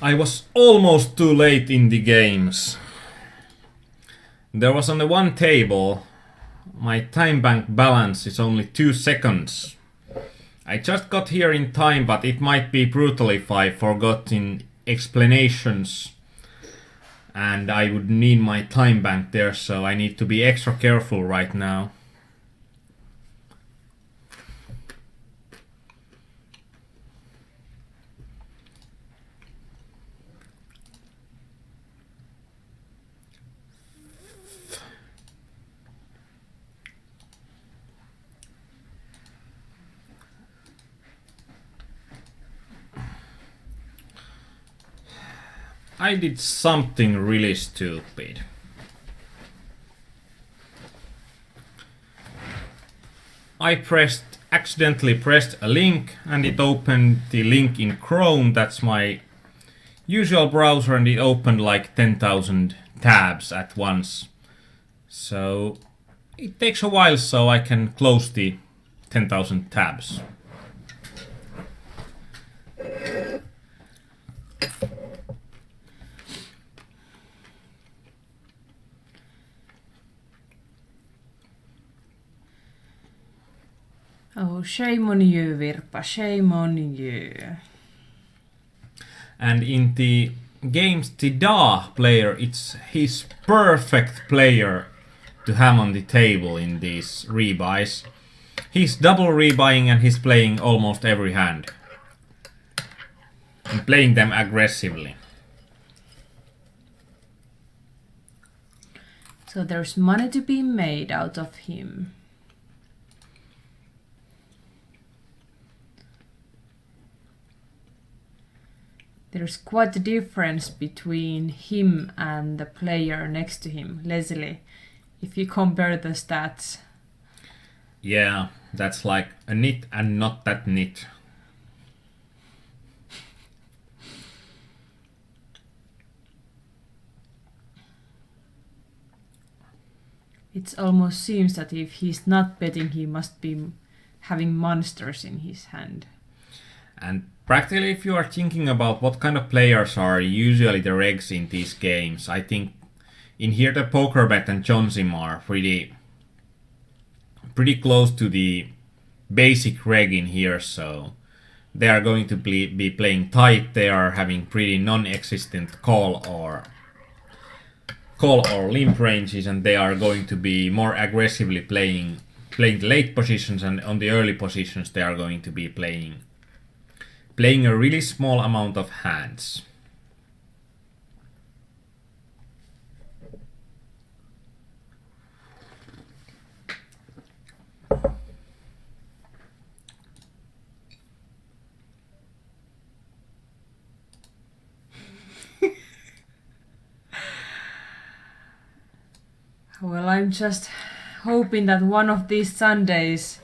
I was almost too late in the games. There was on the one table, my time bank balance is only 2 seconds. I just got here in time, but it might be brutal if I forgot in explanations. And I would need my time bank there, so I need to be extra careful right now. I did something really stupid. I accidentally pressed a link and it opened the link in Chrome. That's my usual browser, and it opened like 10,000 tabs at once. So it takes a while so I can close the 10,000 tabs. Oh, shame on you, Virpa, shame on you. And in the game's Dayah player, it's his perfect player to have on the table in these rebuys. He's double rebuying and he's playing almost every hand. And playing them aggressively. So there's money to be made out of him. There's quite a difference between him and the player next to him, Leslie, if you compare the stats. Yeah, that's like a nit and not that nit. It almost seems that if he's not betting, he must be having monsters in his hand. And practically, if you are thinking about what kind of players are usually the regs in these games, I think in here the PokerBet and Johnsim are pretty close to the basic reg in here, so they are going to be playing tight. They are having pretty non-existent call or limp ranges, and they are going to be more aggressively playing the late positions, and on the early positions they are going to be playing a really small amount of hands. Well, I'm just hoping that one of these Sundays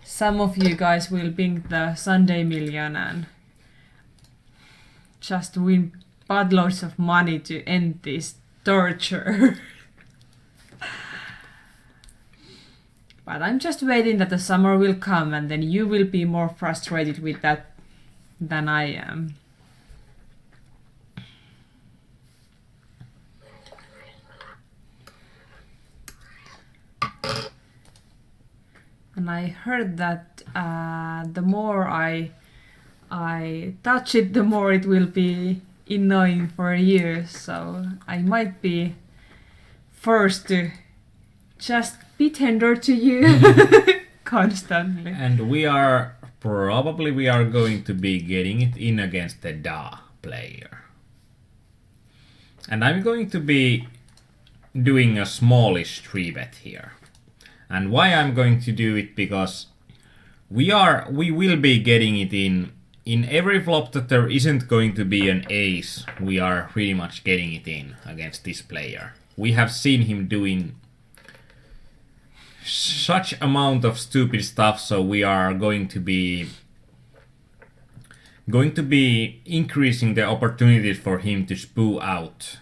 some of you guys will pick the Sunday Million and just win buttloads of money to end this torture. But I'm just waiting that the summer will come and then you will be more frustrated with that than I am. And I heard that the more I touch it, the more it will be annoying for you. So I might be forced to just be tender to you constantly. And we are going to be getting it in against the Da player. And I'm going to be doing a smallish 3-bet here. And why I'm going to do it, because we will be getting it in every flop that there isn't going to be an ace. We are pretty much getting it in against this player. We have seen him doing such amount of stupid stuff, so we are going to be increasing the opportunities for him to spoo out.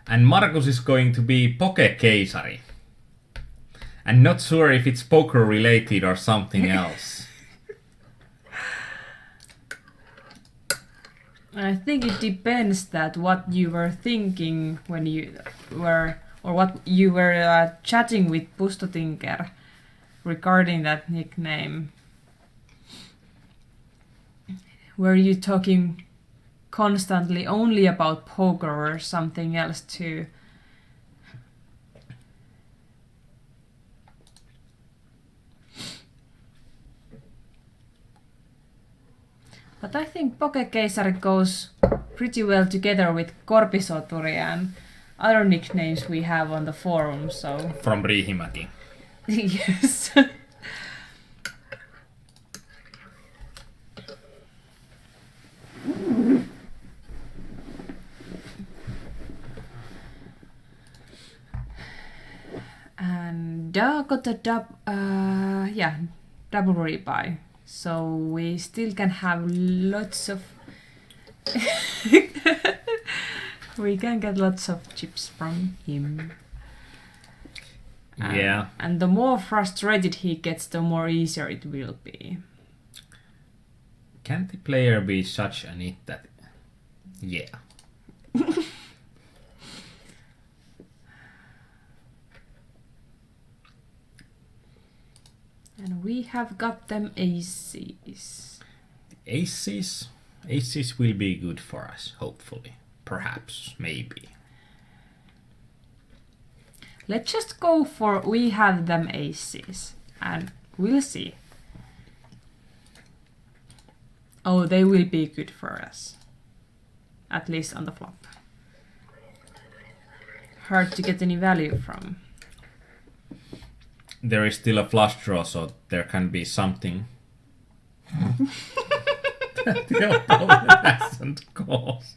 And Markus is going to be Poke Keisari. And not sure if it's poker related or something else. I think it depends that what you were thinking when you were, or what you were chatting with Pustotinker regarding that nickname. Were you talking constantly only about poker or something else too? But I think Pokekeisari goes pretty well together with Korpisoturi and other nicknames we have on the forum, so... From Riihimäki. Yes. And Da got a double rebuy. So we still can have lots of... we can get lots of chips from him. Yeah. And the more frustrated he gets, the more easier it will be. Can the player be such a nit that... Yeah. And we have got them aces. Aces? Aces will be good for us, hopefully. Perhaps, maybe. Let's just go for we have them aces. And we'll see. Oh, they will be good for us. At least on the flop. Hard to get any value from. There is still a flush draw, so there can be something that the opponent hasn't caused.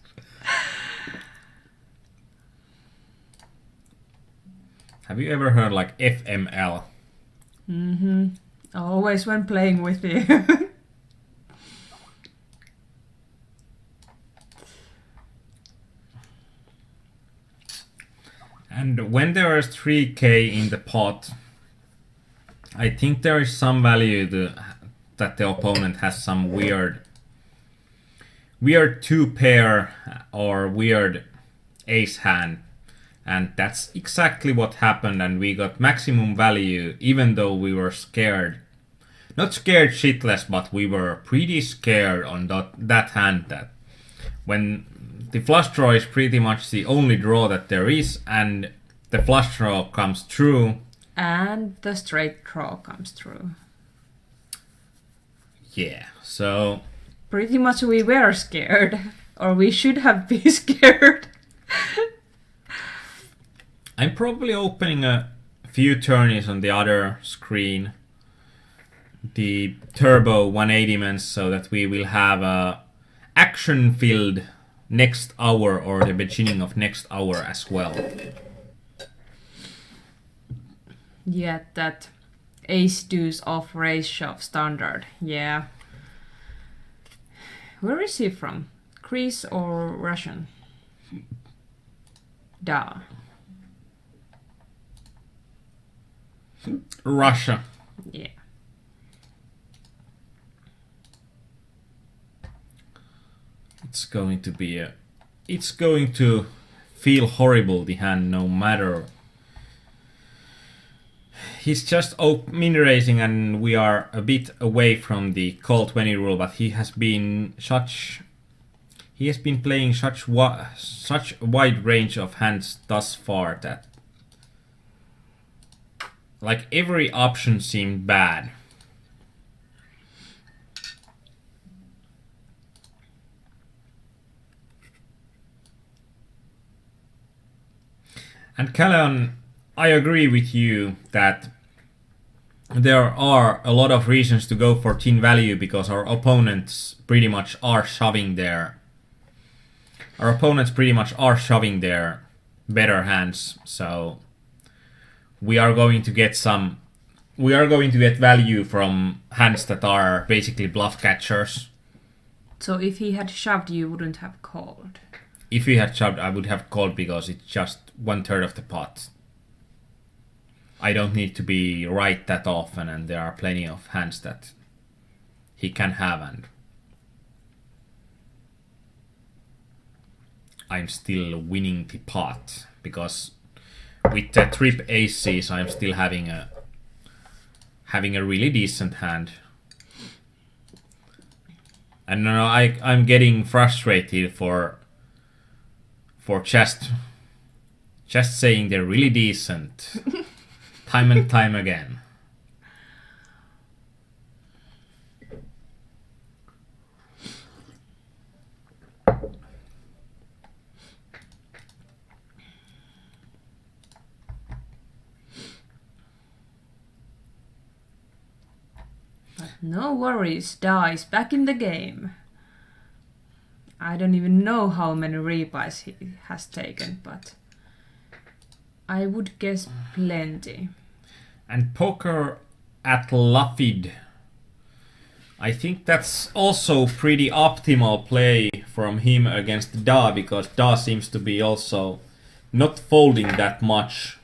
Have you ever heard like FML? Mm-hmm. Always when playing with you. And when there is 3k in the pot, I think there is some value that the opponent has some weird 2-pair or weird ace hand. And that's exactly what happened, and we got maximum value even though we were scared. Not scared shitless, but we were pretty scared on that hand, that when the flush draw is pretty much the only draw that there is, and the flush draw comes through. And the straight draw comes through. Yeah, so... Pretty much we were scared. Or we should have been scared. I'm probably opening a few tourneys on the other screen. The Turbo 180-mans, so that we will have a action-filled next hour or the beginning of next hour as well. Yeah, that ace deuce off raise shove standard. Yeah. Where is he from? Greece or Russian? Da. Russia. Yeah. It's going to be a... It's going to feel horrible, the hand, no matter. He's just min raising, and we are a bit away from the call 20 rule, but he has been playing such a wide range of hands thus far that like every option seemed bad. And Callan, I agree with you that there are a lot of reasons to go for tin value, because our opponents pretty much are shoving their better hands, so we are going to get value from hands that are basically bluff catchers. So if he had shoved, you wouldn't have called. If he had shoved, I would have called, because it's just 1/3 of the pot. I don't need to be right that often, and there are plenty of hands that he can have. And I'm still winning the pot, because with the trip aces I'm still having a really decent hand. And now I'm getting frustrated for just saying they're really decent time and time again. No worries, Da is back in the game. I don't even know how many rebuys he has taken, but I would guess plenty. And poker at Lafid. I think that's also pretty optimal play from him against Da, because Da seems to be also not folding that much.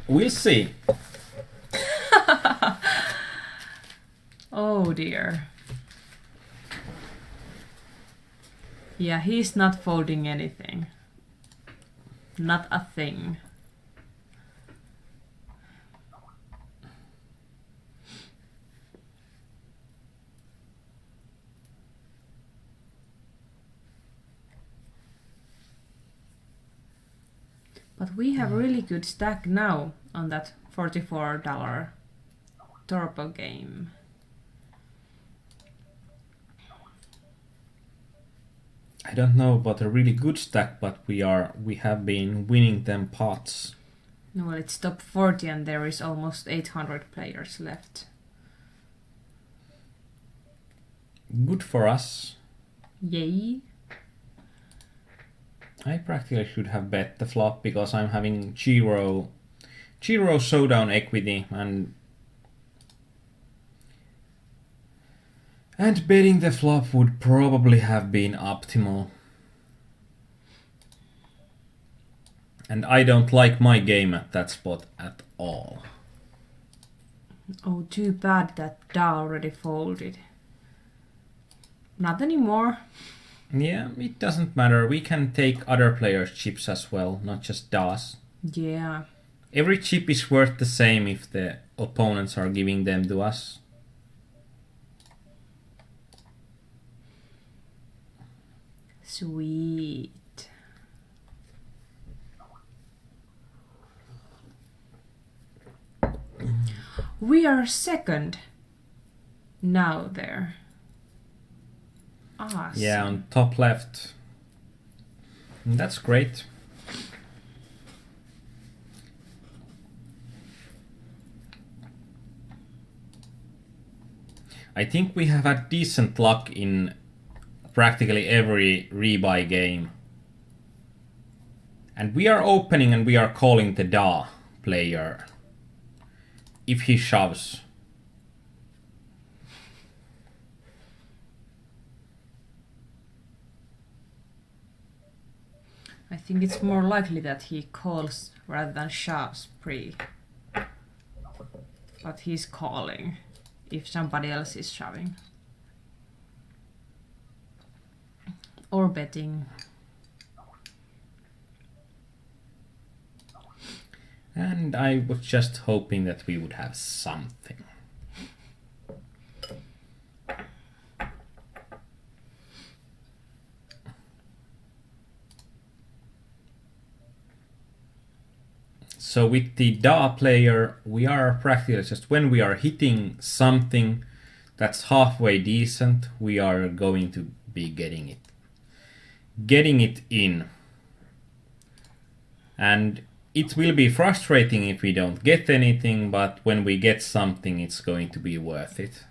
We'll see. Oh dear. Yeah, he's not folding anything. Not a thing. But we have really good stack now on that $44 turbo game. I don't know about a really good stack, but we have been winning them pots. Well, it's top 40 and there is almost 800 players left. Good for us. Yay. I practically should have bet the flop, because I'm having zero showdown equity, and betting the flop would probably have been optimal. And I don't like my game at that spot at all. Oh, too bad that Da already folded. Not anymore. Yeah, it doesn't matter. We can take other players' chips as well, not just Da's. Yeah. Every chip is worth the same if the opponents are giving them to us. Sweet. We are second now there. Awesome. Yeah, on top left. That's great. I think we have had decent luck in practically every rebuy game. And we are opening and we are calling the Da player if he shoves. I think it's more likely that he calls rather than shoves pre. But he's calling if somebody else is shoving. Or betting. And I was just hoping that we would have something. So with the Da player, we are practically just when we are hitting something that's halfway decent, we are going to be getting it in. And it will be frustrating if we don't get anything, but when we get something, it's going to be worth it.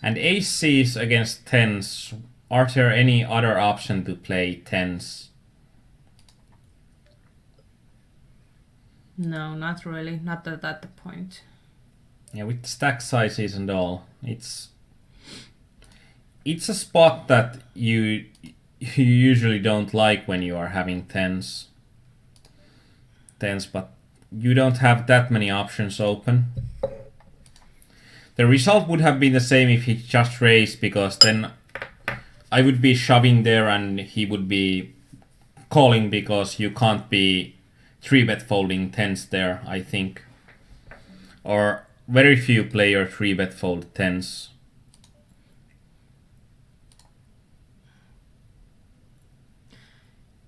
And aces against tens, are there any other option to play tens? No, not really. Not at that point. Yeah, with stack sizes and all, it's a spot that you usually don't like when you are having tens, but you don't have that many options open. The result would have been the same if he just raised, because then I would be shoving there and he would be calling because you can't be 3-bet folding 10s there, I think. Or very few player 3-bet fold 10s.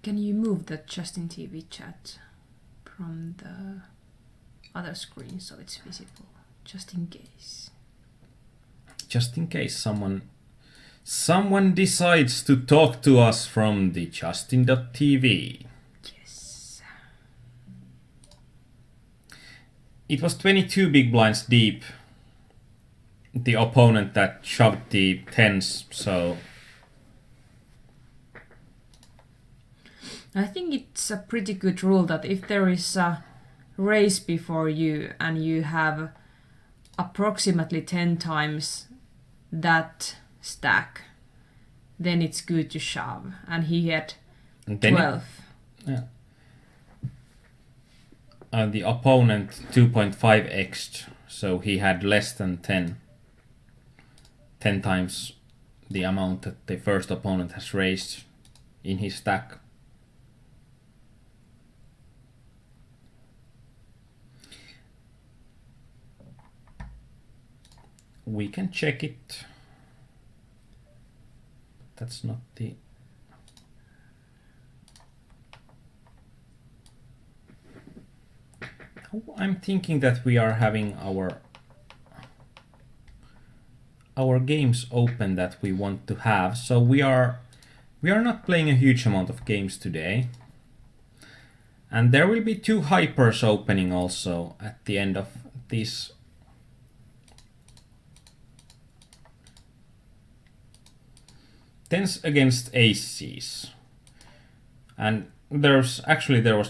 Can you move the Justin TV chat from the other screen so it's visible? Just in case. Just in case someone decides to talk to us from the Justin.tv. Yes. It was 22 big blinds deep. The opponent that shoved the 10s, so... I think it's a pretty good rule that if there is a raise before you and you have approximately 10 times that stack, then it's good to shove. And he had 12. The opponent 2.5x, so he had less than 10 times the amount that the first opponent has raised in his stack. We can check it. That's not the... I'm thinking that we are having our games open that we want to have. So we are not playing a huge amount of games today. And there will be 2 hypers opening also at the end of this. Tens against aces. And there was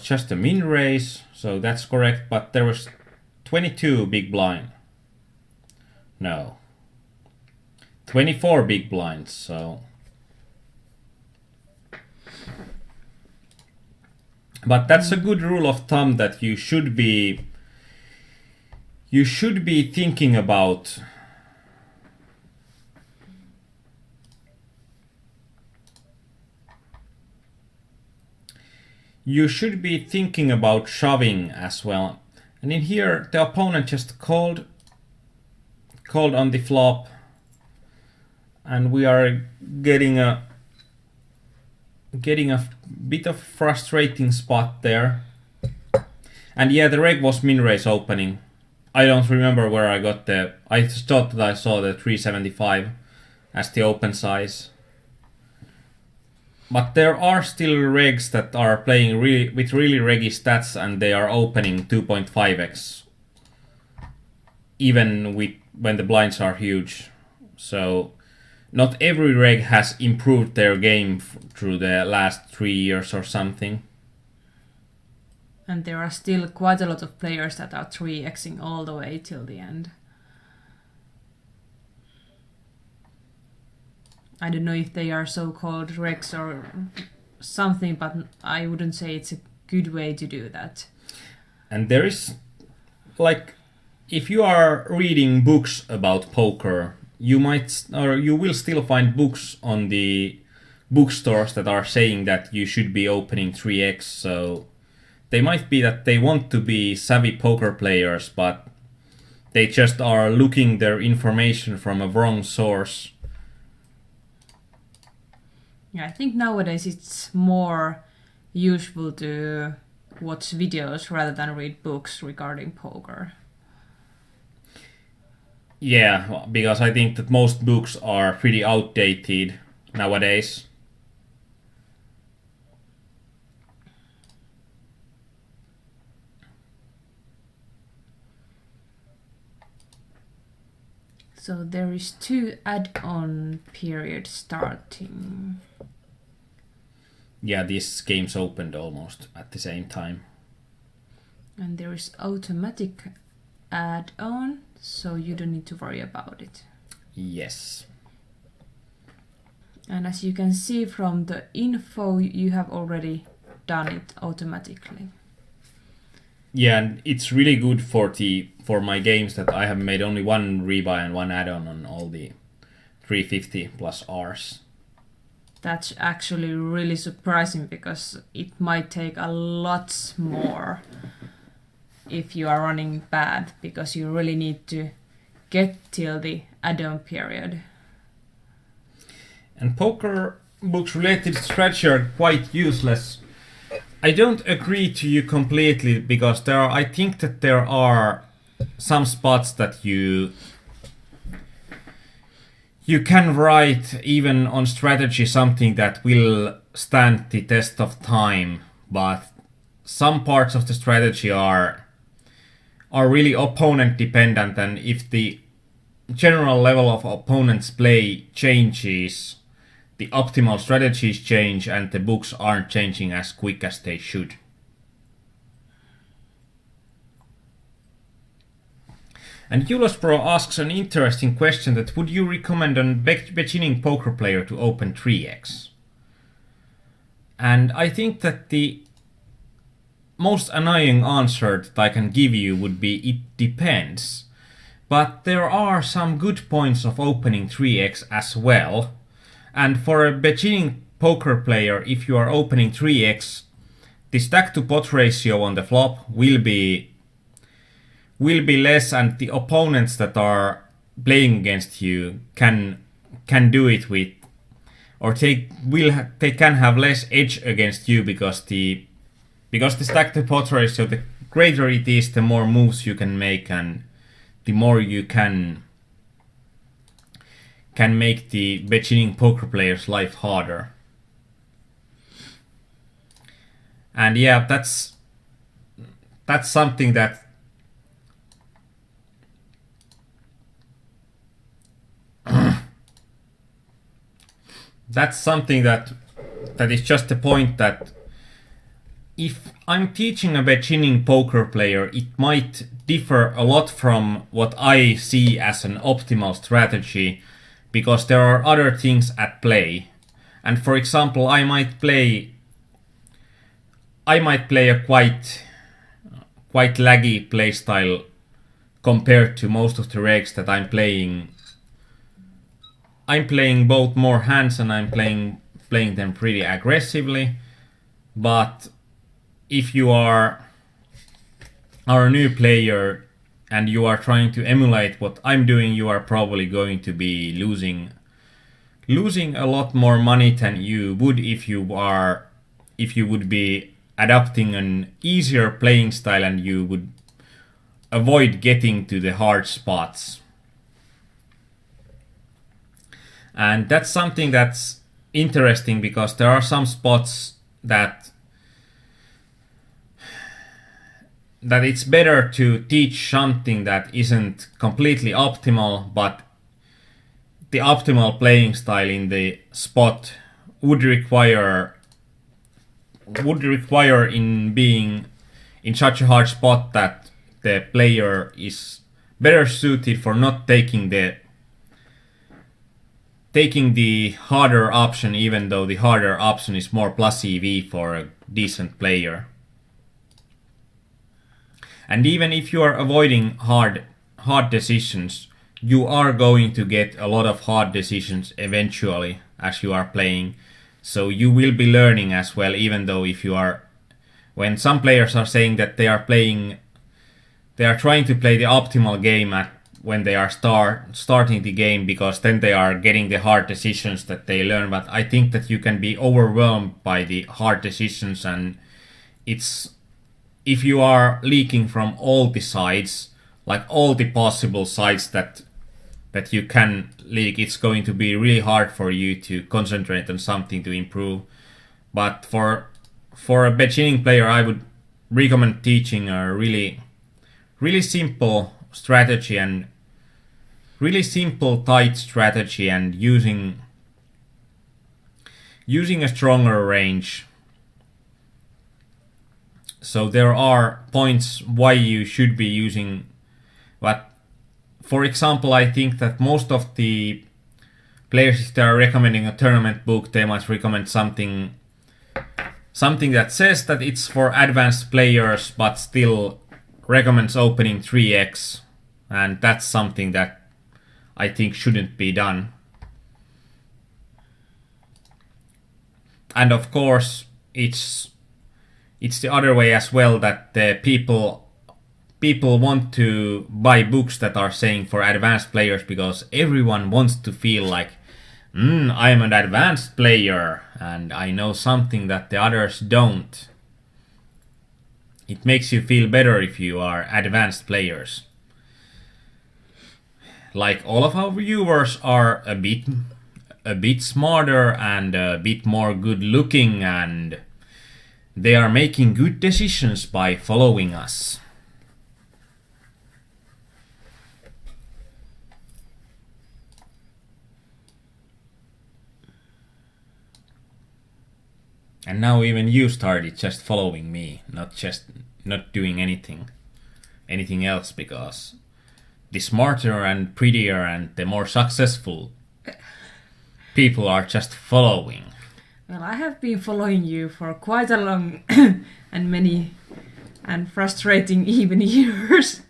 just a min raise, so that's correct, but there was 22 big blind. No. 24 big blinds, so... But that's a good rule of thumb that you should be thinking about. You should be thinking about shoving as well. And in here, the opponent just called on the flop, and we are getting a bit of frustrating spot there. And yeah, the reg was min raise opening. I don't remember where I got I just thought that I saw the 375 as the open size. But there are still regs that are playing with really reggy stats and they are opening 2.5x. Even when the blinds are huge. So not every reg has improved their game through the last 3 years or something. And there are still quite a lot of players that are 3xing all the way till the end. I don't know if they are so-called regs or something, but I wouldn't say it's a good way to do that. And there is, like, if you are reading books about poker, you will still find books on the bookstores that are saying that you should be opening 3x, so they might be that they want to be savvy poker players, but they just are looking their information from a wrong source. Yeah, I think nowadays it's more useful to watch videos rather than read books regarding poker. Yeah, because I think that most books are pretty outdated nowadays. So there is 2 add-on periods starting. Yeah, these games opened almost at the same time. And there is automatic add-on, so you don't need to worry about it. Yes. And as you can see from the info, you have already done it automatically. Yeah, and it's really good for my games that I have made only one rebuy and one add-on on all the 350 plus Rs. That's actually really surprising because it might take a lot more if you are running bad, because you really need to get till the add-on period. And poker books related to strategy are quite useless. I don't agree to you completely, because I think that there are some spots that you can write even on strategy something that will stand the test of time, but some parts of the strategy are really opponent dependent, and if the general level of opponent's play changes, the optimal strategies change and the books aren't changing as quick as they should. And Eurospro asks an interesting question, that would you recommend a beginning poker player to open 3x? And I think that the most annoying answer that I can give you would be it depends. But there are some good points of opening 3x as well. And for a beginning poker player, if you are opening 3x, the stack to pot ratio on the flop will be less, and the opponents that are playing against you can do it with, or they can have less edge against you, because the stack to pot ratio, the greater it is, the more moves you can make, and the more you can make the beginning poker player's life harder. And yeah, that's something that that is just the point, that if I'm teaching a beginning poker player, it might differ a lot from what I see as an optimal strategy, because there are other things at play. And for example, I might play a quite laggy playstyle compared to most of the regs that I'm playing. I'm playing both more hands and I'm playing them pretty aggressively. But if you are a new player and you are trying to emulate what I'm doing, you are probably going to be losing a lot more money than you would if you would be adopting an easier playing style and you would avoid getting to the hard spots. And that's something that's interesting, because there are some spots that it's better to teach something that isn't completely optimal, but the optimal playing style in the spot would require in being in such a hard spot that the player is better suited for not taking the harder option, even though the harder option is more plus EV for a decent player. And even if you are avoiding hard decisions, you are going to get a lot of hard decisions eventually as you are playing. So you will be learning as well, even though when some players are saying that they are trying to play the optimal game when they are starting the game, because then they are getting the hard decisions that they learn. But I think that you can be overwhelmed by the hard decisions, and if you are leaking from all the sides, like all the possible sides that you can leak, it's going to be really hard for you to concentrate on something to improve. But for a beginning player, I would recommend teaching a really simple strategy, and really simple tight strategy, and using a stronger range. So there are points why you should be using, but for example, I think that most of the players, if they are recommending a tournament book, they must recommend something that says that it's for advanced players, but still recommends opening 3x, and that's something that I think shouldn't be done. And of course, it's the other way as well, that people want to buy books that are saying for advanced players, because everyone wants to feel like, I am an advanced player and I know something that the others don't. It makes you feel better if you are advanced players. Like, all of our viewers are a bit smarter and a bit more good looking, and they are making good decisions by following us. And now even you started just following me, not doing anything else, because the smarter and prettier and the more successful people are just following. Well, I have been following you for quite a long and many and frustrating even years.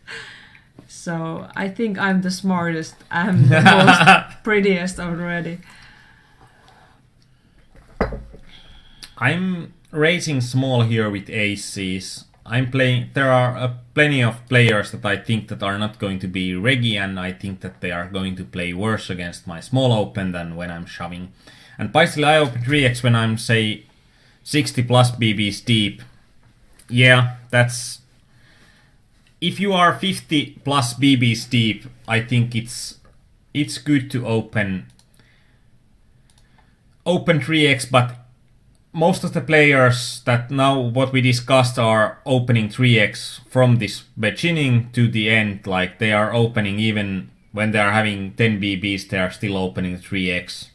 So I think I'm the smartest and the most prettiest already. I'm racing small here with aces. I'm playing. There are plenty of players that I think that are not going to be reggy, and I think that they are going to play worse against my small open than when I'm shoving. And basically, I open 3x when I'm, say, 60 plus BBs deep. Yeah, that's. If you are 50 plus BBs deep, I think it's good to open 3x, but most of the players that now what we discussed are opening 3x from this beginning to the end. Like, they are opening even when they are having 10 BBs, they are still opening 3x.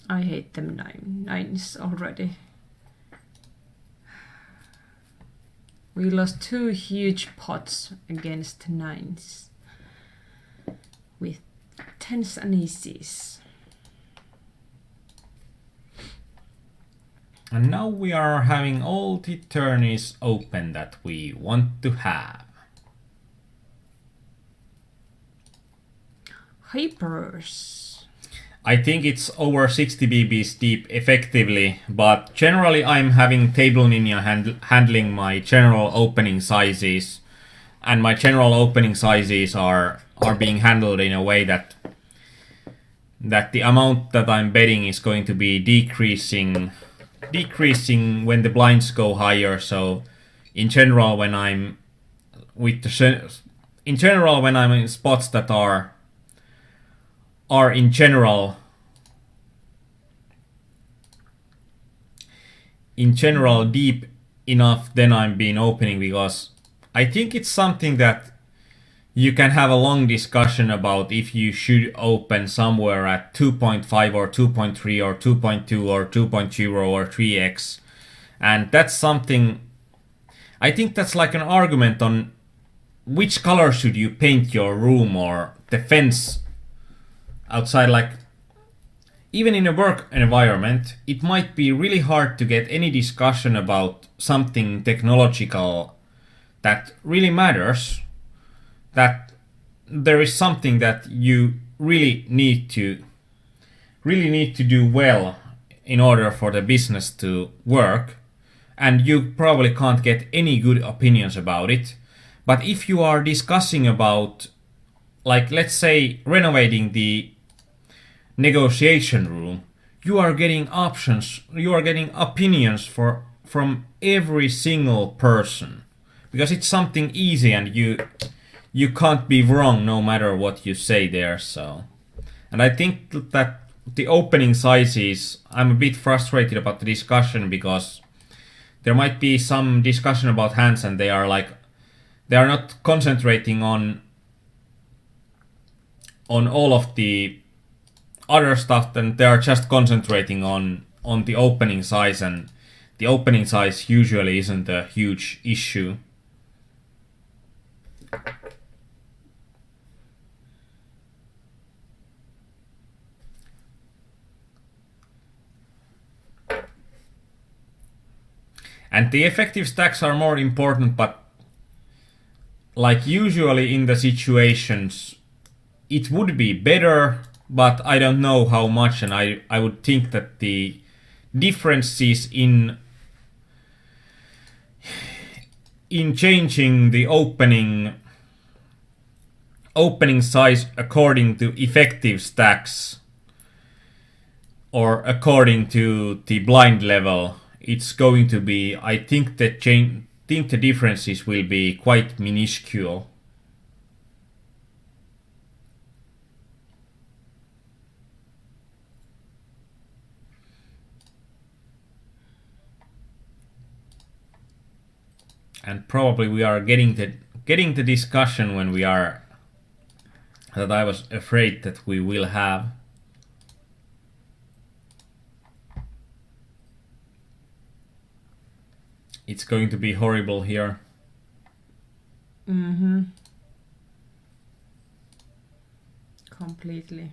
I hate them nines already. We lost 2 huge pots against nines with tens and aces. And now we are having all the tourneys open that we want to have. Hypers. I think it's over 60 BBs deep effectively, but generally I'm having Table Ninja handling my general opening sizes, and my general opening sizes are being handled in a way that the amount that I'm betting is going to be decreasing when the blinds go higher. So in general, when I'm in spots that are in general deep enough, then I'm been opening, because I think it's something that you can have a long discussion about if you should open somewhere at 2.5 or 2.3 or 2.2 or 2.0 or 3x. And that's something, I think that's like an argument on which color should you paint your room or the fence outside. Like, even in a work environment, it might be really hard to get any discussion about something technological that really matters, that there is something that you really need to do well in order for the business to work, and you probably can't get any good opinions about it. But if you are discussing about, like, let's say, renovating the negotiation room, you are getting options, you are getting opinions from every single person, because it's something easy and you can't be wrong no matter what you say there. So, and I think that the opening sizes, I'm a bit frustrated about the discussion, because there might be some discussion about hands and they are not concentrating on all of the other stuff, and they are just concentrating on the opening size, and the opening size usually isn't a huge issue. And the effective stacks are more important, but like usually in the situations, it would be better but I don't know how much, and I would think that the differences in changing the opening size according to effective stacks or according to the blind level, it's going to be, I think the differences will be quite minuscule. And probably we are getting the discussion when we are, that I was afraid that we will have. It's going to be horrible here. Mm-hmm. Completely.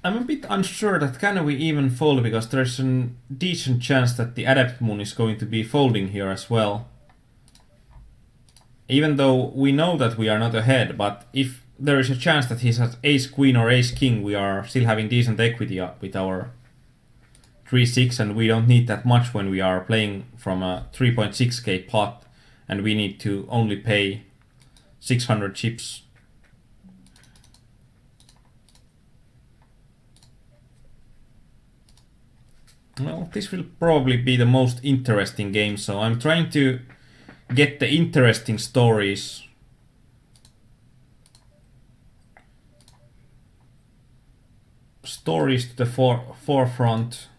I'm a bit unsure that can we even fold, because there's a decent chance that the Adept Moon is going to be folding here as well. Even though we know that we are not ahead, but if there is a chance that he has Ace Queen or Ace King, we are still having decent equity up with our 3-6, and we don't need that much when we are playing from a 3.6k pot and we need to only pay 600 chips. Well, this will probably be the most interesting game, so I'm trying to get the interesting stories. To the forefront.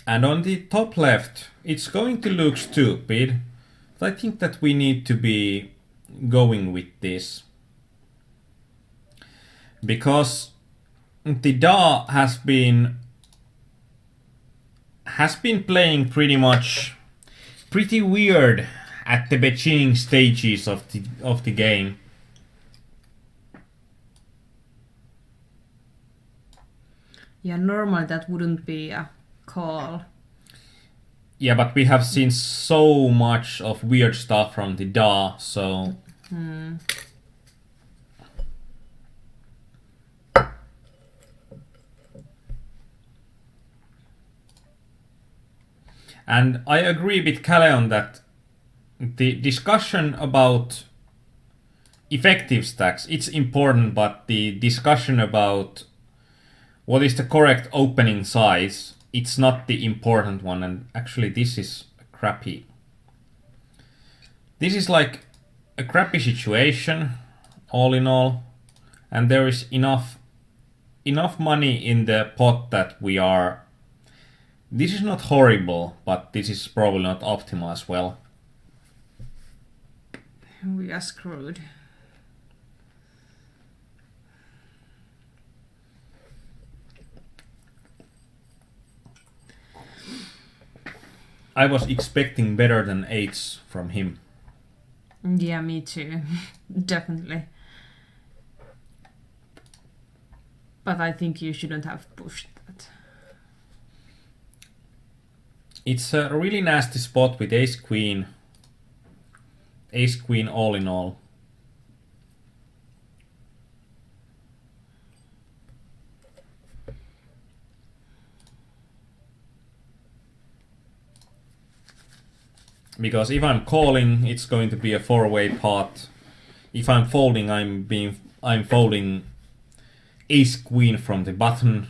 And on the top left, it's going to look stupid, but I think that we need to be going with this. Because the Da has been playing pretty weird at the beginning stages of the game. Yeah, normally that wouldn't be a call. Yeah, but we have seen so much of weird stuff from the Da, so... And I agree with Caleon that the discussion about effective stacks, it's important, but the discussion about what is the correct opening size, it's not the important one. And actually this is crappy. This is like a crappy situation, all in all, and there is enough money in the pot that we are... This is not horrible, but this is probably not optimal as well. We are screwed. I was expecting better than 8s from him. Yeah, me too. Definitely. But I think you shouldn't have pushed that. It's a really nasty spot with Ace Queen. Ace Queen all in all. Because if I'm calling, it's going to be a 4-way pot. If I'm folding, I'm folding Ace Queen from the button.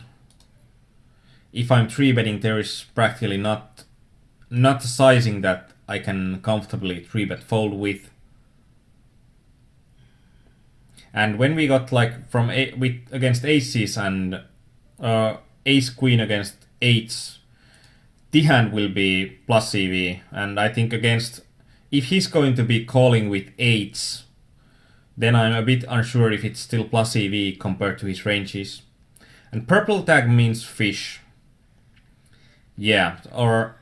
If I'm 3-betting, there is practically not a sizing that I can comfortably 3-bet fold with. And when we got like against aces and Ace Queen against 8s, the hand will be plus EV, and I think if he's going to be calling with 8s, then I'm a bit unsure if it's still plus EV compared to his ranges. And purple tag means fish. Yeah, or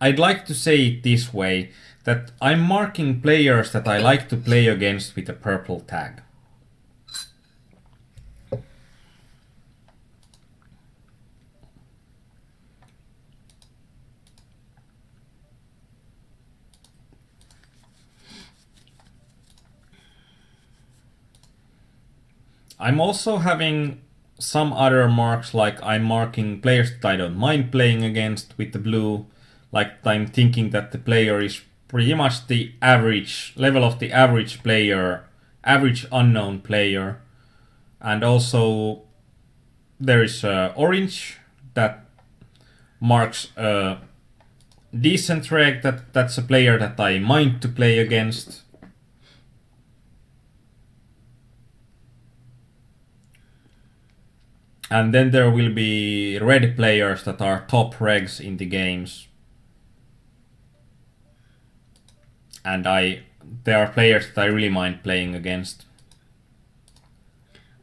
I'd like to say it this way, that I'm marking players that I like to play against with a purple tag. I'm also having some other marks, like I'm marking players that I don't mind playing against with the blue. Like I'm thinking that the player is pretty much the average level of the average player, average unknown player. And also there is orange that marks a decent reg, that's a player that I mind to play against. And then there will be red players that are top regs in the games. And there are players that I really mind playing against.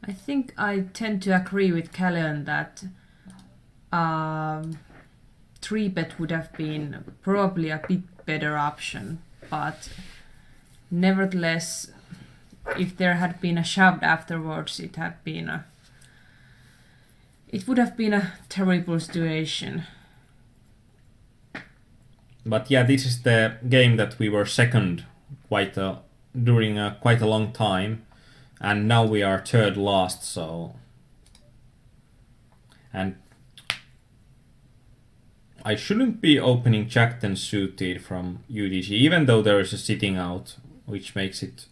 I think I tend to agree with Callion that 3-bet would have been probably a bit better option, but nevertheless, if there had been a shove afterwards, it would have been a terrible situation. But yeah, this is the game that we were second during quite a long time, and now we are third last. So, and I shouldn't be opening Jack 10 suited from UDG, even though there is a sitting out, which makes it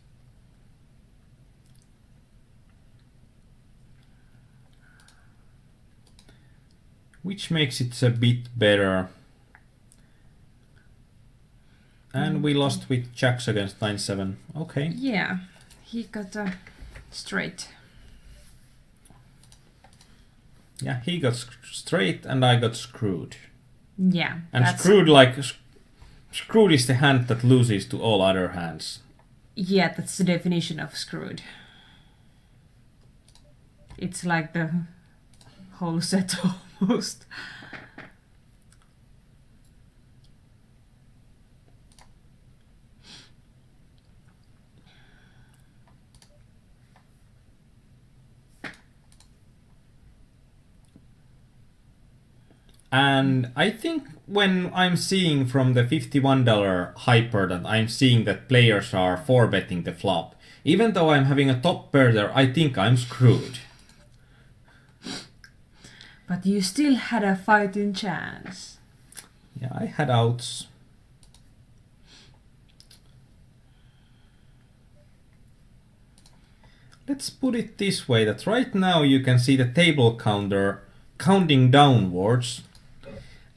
a bit better. And we lost with jacks against 9-7. Okay. Yeah, he got a straight. Yeah, he got straight and I got screwed. Yeah. And screwed is the hand that loses to all other hands. Yeah, that's the definition of screwed. It's like the whole set almost. And I think when I'm seeing from the $51 hyper that I'm seeing that players are 4-betting the flop, even though I'm having a top pair there, I think I'm screwed. But you still had a fighting chance. Yeah, I had outs. Let's put it this way, that right now you can see the table counter counting downwards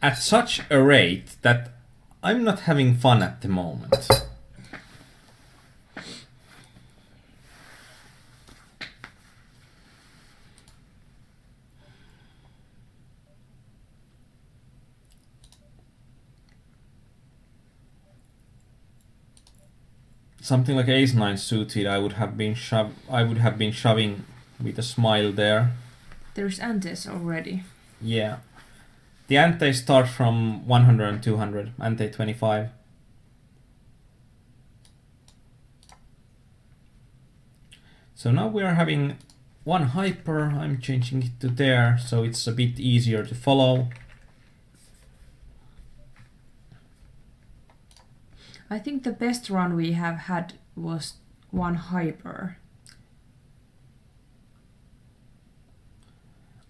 at such a rate that I'm not having fun at the moment. Something like ace-9 suited, I would have been shoving with a smile there. There's antes already. Yeah. The ante starts from 100 and 200, ante 25. So now we are having one hyper, I'm changing it to there, so it's a bit easier to follow. I think the best run we have had was one hyper.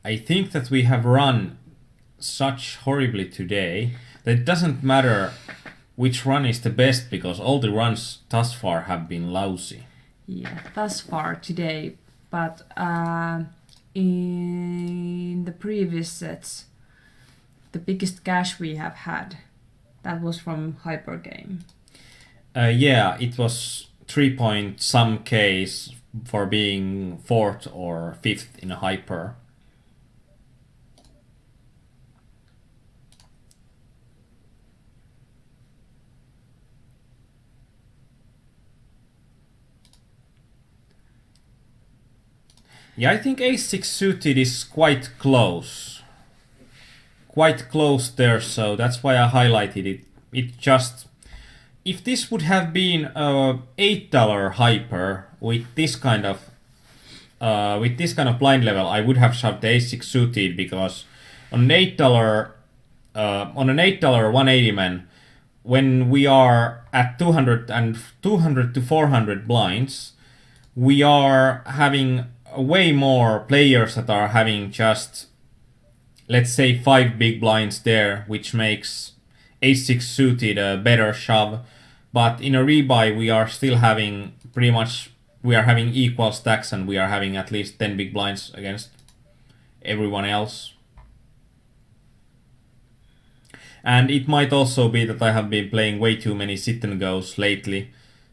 I think that we have run such horribly today that it doesn't matter which run is the best, because all the runs thus far have been lousy. Yeah, thus far today, but in the previous sets, the biggest cash we have had, that was from hyper game. Yeah, it was 3 point some Ks for being 4th or 5th in a hyper. Yeah, I think ace-6 suited is quite close. Quite close there, so that's why I highlighted it. It just... If this would have been a $8 hyper with this kind of blind level, I would have shoved the ace-6 suited, because on an $8 180 man, when we are at 200 to 400 blinds, we are having way more players that are having just, let's say, 5 big blinds there, which makes H6 suited a better shove. But in a rebuy, we are still having pretty much, we are having equal stacks and we are having at least 10 big blinds against everyone else. And it might also be that I have been playing way too many sit and goes lately,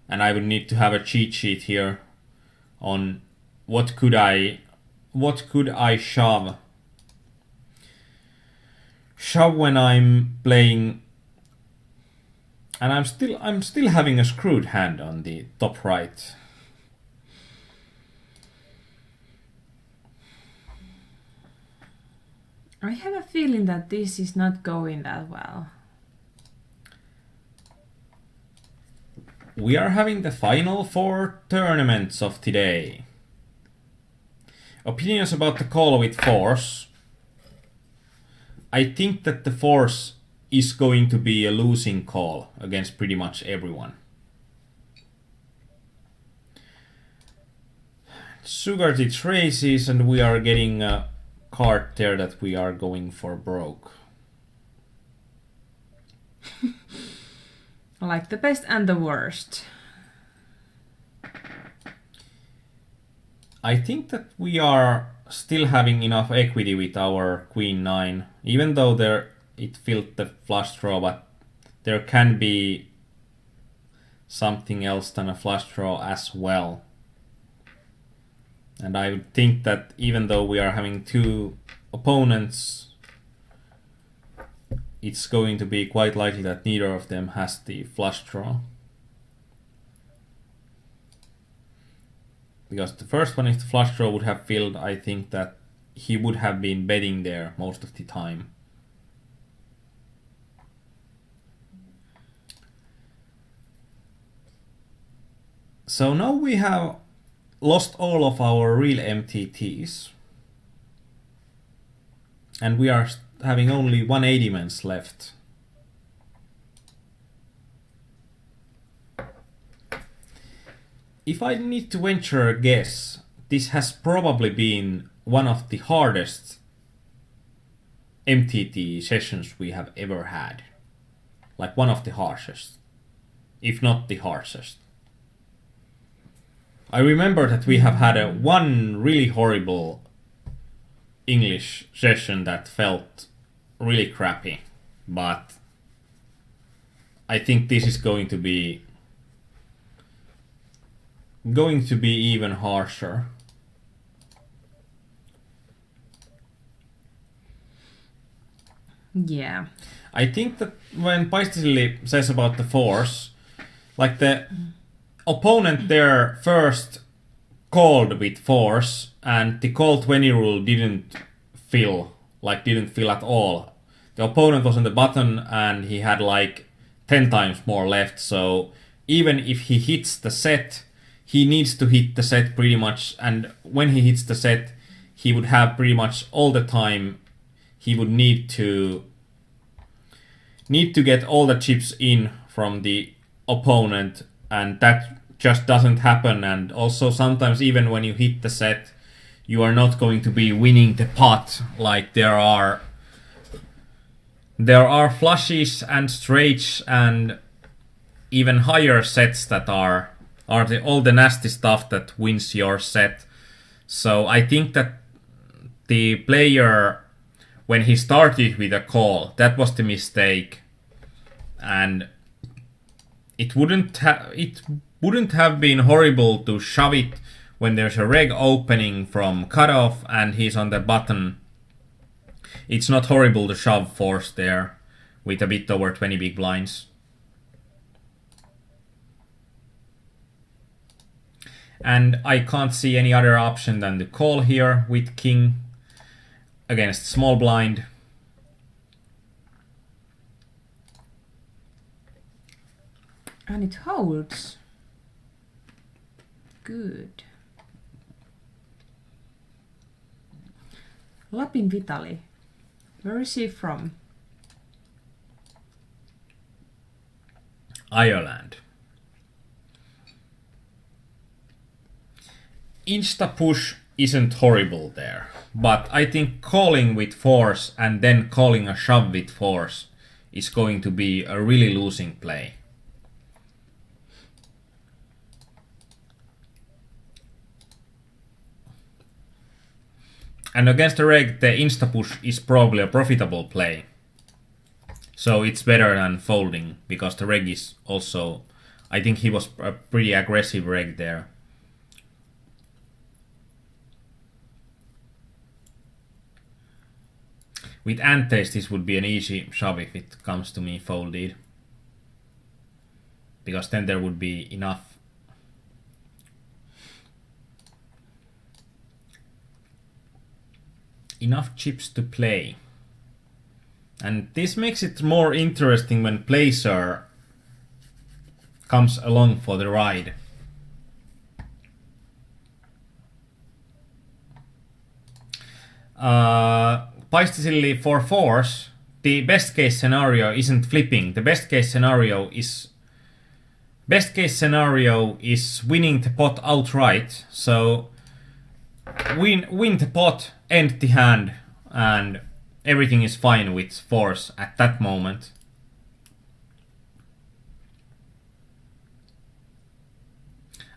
and I would need to have a cheat sheet here on what could I shove when I'm playing. And I'm still having a screwed hand on the top right. I have a feeling that this is not going that well. We are having the final 4 tournaments of today. Opinions about the call with force. I think that the force is going to be a losing call against pretty much everyone. Sugar did races and we are getting a card there that we are going for broke. Like the best and the worst. I think that we are still having enough equity with our Queen 9, even though it filled the flush draw, but there can be something else than a flush draw as well. And I would think that even though we are having 2 opponents, it's going to be quite likely that neither of them has the flush draw. Because the first one, if the flush draw would have filled, I think that he would have been betting there most of the time. So now we have lost all of our real MTTs. And we are having only 180-mans left. If I need to venture a guess, this has probably been one of the hardest MTT sessions we have ever had. Like one of the harshest, if not the harshest. I remember that we have had one really horrible English session that felt really crappy, but I think this is going to be even harsher. Yeah. I think that when Paistisili says about the force, like the opponent there first called with force and the call 20 rule didn't fill at all. The opponent was on the button and he had like 10 times more left, so even if he hits the set, he needs to hit the set pretty much, and when he hits the set, he would have pretty much all the time. He would need to get all the chips in from the opponent, and that just doesn't happen. And also sometimes even when you hit the set, you are not going to be winning the pot. Like there are flushes and straights and even higher sets that are all the nasty stuff that wins your set. So I think that the player, when he started with a call, that was the mistake, and it wouldn't have been horrible to shove it when there's a reg opening from cutoff and he's on the button. It's not horrible to shove force there with a bit over 20 big blinds. And I can't see any other option than to call here with king against small blind. And it holds. Good. Lapin Vitali. Where is he from? Ireland. Insta push isn't horrible there. But I think calling with force and then calling a shove with force is going to be a really losing play. And against the reg, the insta-push is probably a profitable play. So it's better than folding, because the reg is also... I think he was a pretty aggressive reg there. With antes, this would be an easy shove if it comes to me folded. Because then there would be enough chips to play. And this makes it more interesting when placer comes along for the ride. Paistisilli for force, the best case scenario isn't flipping. The best case scenario is winning the pot outright. So win the pot, end the hand, and everything is fine with force at that moment.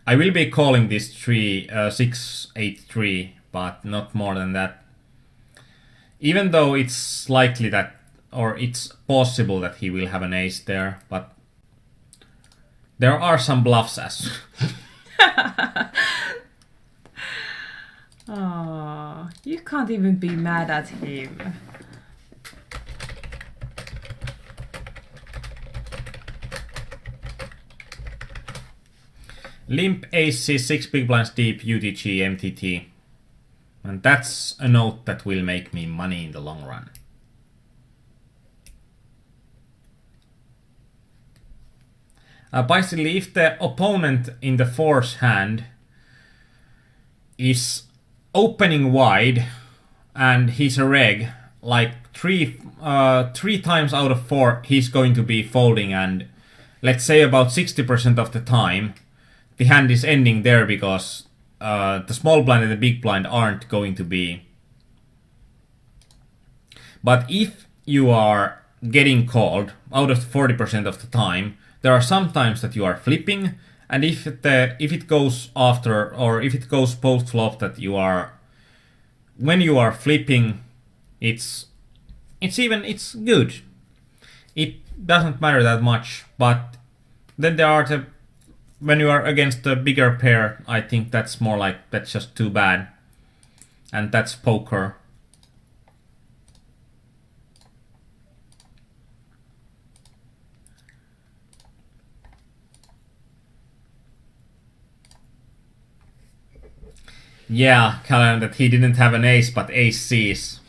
I will be calling this 6-8-3, but not more than that. Even though it's likely that, or it's possible that he will have an ace there, but there are some bluffs as. Oh, you can't even be mad at him. Limp aces 6 big blinds deep, UTG, MTT. And that's a note that will make me money in the long run. Basically, if the opponent in the force hand is opening wide and he's a reg, like three times out of 4 he's going to be folding, and let's say about 60% of the time the hand is ending there because the small blind and the big blind aren't going to be. But if you are getting called out of 40% of the time, there are some times that you are flipping, and if it goes after, or if it goes post flop, that you are, when you are flipping, it's good. It doesn't matter that much. But then there are when you are against a bigger pair, I think that's more like, that's just too bad, and that's poker. Yeah, Callan, that he didn't have an ace but ace sees.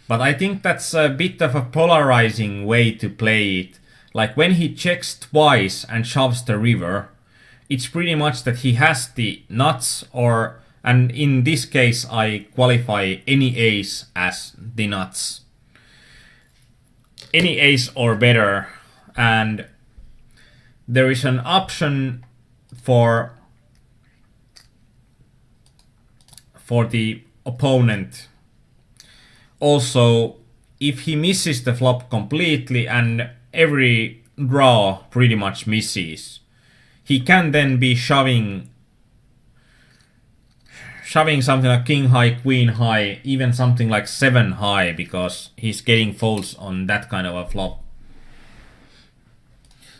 But I think that's a bit of a polarizing way to play it. Like when he checks twice and shoves the river, it's pretty much that he has the nuts, or, and in this case I qualify any ace as the nuts. Any ace or better, and there is an option for the opponent. Also, if he misses the flop completely and every draw pretty much misses, he can then be shoving something like king high, queen high, even something like 7 high, because he's getting folds on that kind of a flop.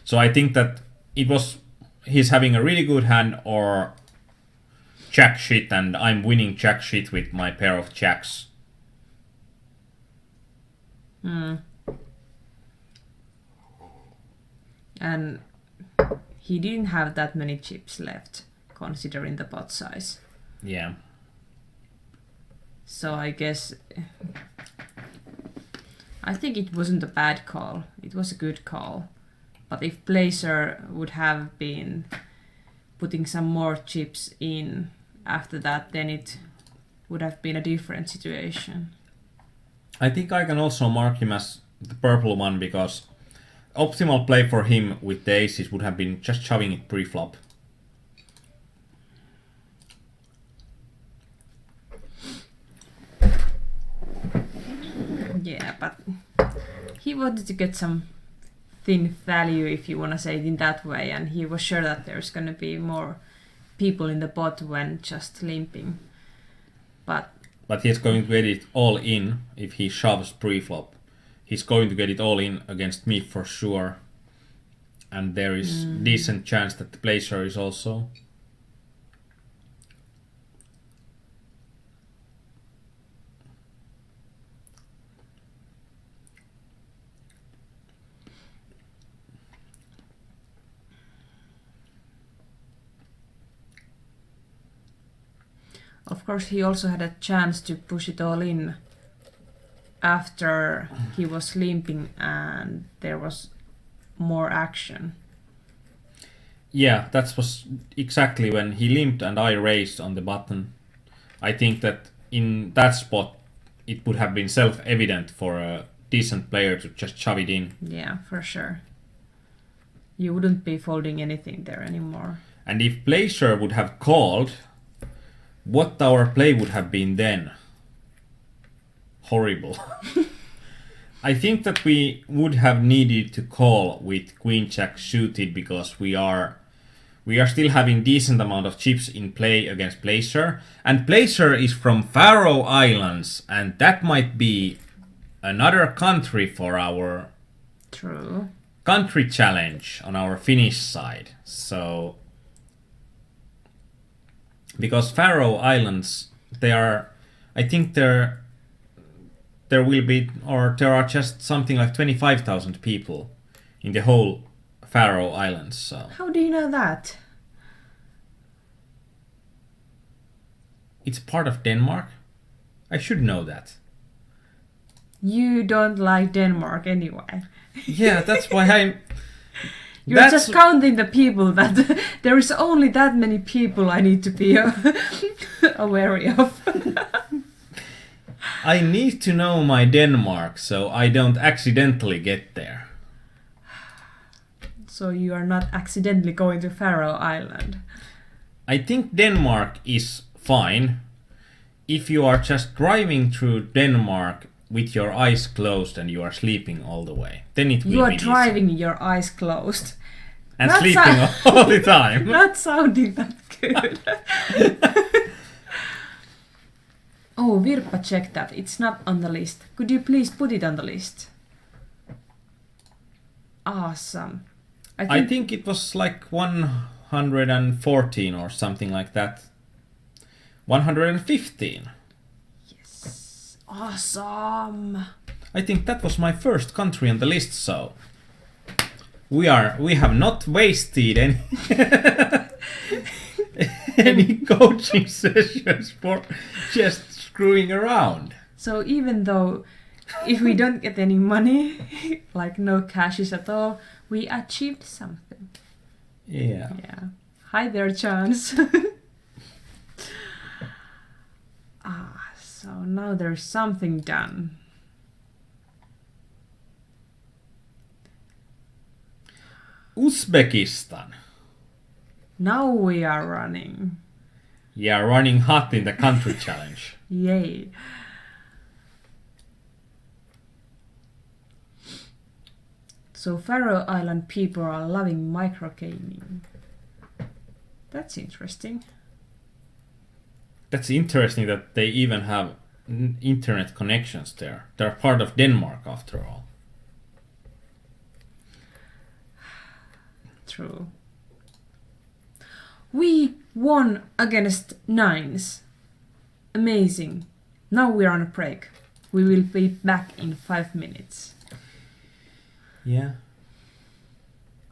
So I think that he's having a really good hand, or jack shit, and I'm winning jack shit with my pair of jacks. And he didn't have that many chips left, considering the pot size. Yeah. So I guess, I think it wasn't a bad call. It was a good call. But if placer would have been putting some more chips in after that, then it would have been a different situation. I think I can also mark him as the purple one, because optimal play for him with the aces would have been just shoving it pre-flop. Yeah, but he wanted to get some thin value, if you want to say it in that way, and he was sure that there's going to be more people in the bot when just limping. But he's going to get it all in if he shoves pre-flop. He's going to get it all in against me for sure. And there is decent chance that the placer is also. of course, he also had a chance to push it all in after he was limping and there was more action. Yeah, that was exactly when he limped and I raised on the button. I think that in that spot it would have been self-evident for a decent player to just shove it in. Yeah, for sure. You wouldn't be folding anything there anymore. And if placer would have called, what our play would have been then? Horrible. I think that we would have needed to call with Queen Jack suited because we are still having decent amount of chips in play against placer, and placer is from Faroe Islands, and that might be another country for our True. country challenge on our Finnish side. So because Faroe Islands, I think there will be, or there are just something like 25,000 people in the whole Faroe Islands. So How do you know that? it's part of Denmark. I should know that. You don't like Denmark anyway. Yeah, that's why You're just counting the people that there is only that many people I need to be aware of. I need to know my Denmark so I don't accidentally get there. So you are not accidentally going to Faroe Island. I think Denmark is fine if you are just driving through Denmark with your eyes closed and you are sleeping all the way. Then it will be You are easy. driving your eyes closed. And That's sleeping all the time. Not sounding that good. Oh, Virpa checked that. It's not on the list. Could you please put it on the list? Awesome. I think it was like 114 or something like that. 115. Yes. Awesome. I think that was my first country on the list, so we have not wasted any any coaching sessions for just screwing around. So even though if we don't get any money, like no cashes at all, we achieved something. Yeah. Yeah. Hi there, Chance. So now there's something done. Uzbekistan. Now we are running. Yeah, running hot in the country challenge. Yay. So Faroe Island people are loving microgaming. That's interesting. That's interesting that they even have internet connections there. They're part of Denmark after all. True. We won against nines. Amazing. Now we're on a break. We will be back in 5 minutes. Yeah.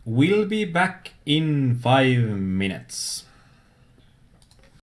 We'll be back in 5 minutes.